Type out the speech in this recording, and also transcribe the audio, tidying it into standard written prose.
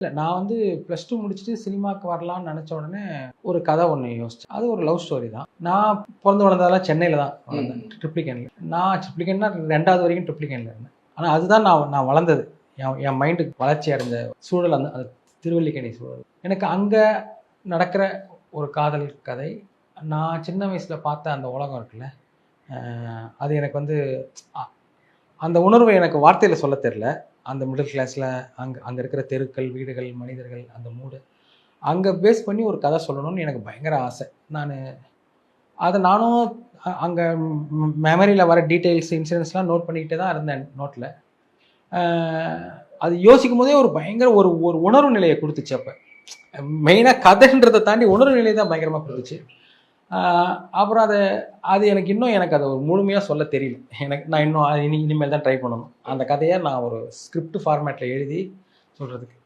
இல்லை நான் வந்து +2 முடிச்சுட்டு சினிமாவுக்கு வரலான்னு நினச்ச உடனே ஒரு கதை ஒன்று யோசிச்சேன். அது ஒரு லவ் ஸ்டோரி தான். நான் பிறந்து வளர்ந்ததெல்லாம் சென்னையில் தான் வளர்ந்தேன், ட்ரிப்ளிகேனில். நான் ட்ரிப்ளிகேன்னா 2வது வரைக்கும் ட்ரிப்ளிகேனில் இருந்தேன். ஆனால் அதுதான் நான் வளர்ந்தது. என் மைண்டுக்கு வளர்ச்சி அடைஞ்ச சூழல் அந்த திருவல்லிக்கேணி சூழல். எனக்கு அங்கே நடக்கிற ஒரு காதல் கதை, நான் சின்ன வயசில் பார்த்த அந்த உலகம் இருக்குல்ல, அது எனக்கு வந்து அந்த உணர்வை எனக்கு வார்த்தையில் சொல்ல தெரில. அந்த மிடில் கிளாஸில் அங்கே இருக்கிற தெருக்கள், வீடுகள், மனிதர்கள், அந்த மூடு அங்கே பேஸ் பண்ணி ஒரு கதை சொல்லணும்னு எனக்கு பயங்கர ஆசை. நானும் அங்கே மெமரியில் வர டீட்டெயில்ஸ், இன்சிடென்ட்ஸ்லாம் நோட் பண்ணிக்கிட்டே தான் இருந்தேன் நோட்டில். அது யோசிக்கும் போதே ஒரு பயங்கர ஒரு உணர்வு நிலையை கொடுத்துச்சு. அப்போ மெயினாக கதைன்றதை தாண்டி உணர்வு நிலை தான் பயங்கரமாக கொடுத்துச்சு. அப்புறம் அது எனக்கு அதை ஒரு முழுமையாக சொல்ல தெரியல. நான் இன்னும் இனிமேல் தான் ட்ரை பண்ணணும். அந்த கதையை நான் ஒரு ஸ்கிரிப்ட் ஃபார்மேட்டில் எழுதி சொல்கிறதுக்கு.